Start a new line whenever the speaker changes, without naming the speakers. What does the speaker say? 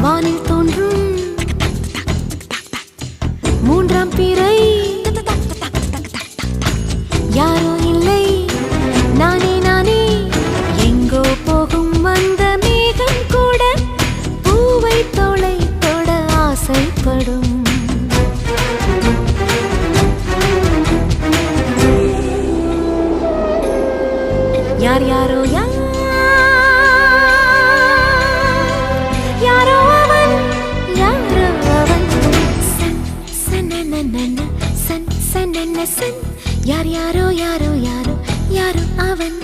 வானில் தோன்றும் மூன்றாம் பிறை யாரோ இல்லை நானே நானே எங்கோ போகும் அந்த மேகம் கூட பூவை தோளை தொட ஆசைப்படும் யார் யாரோ யாரோ அவன் யாரோ அவன் சன் சனனனன சன் சனன சன் யார் யாரோ யாரோ யாரோ யாரோ அவன்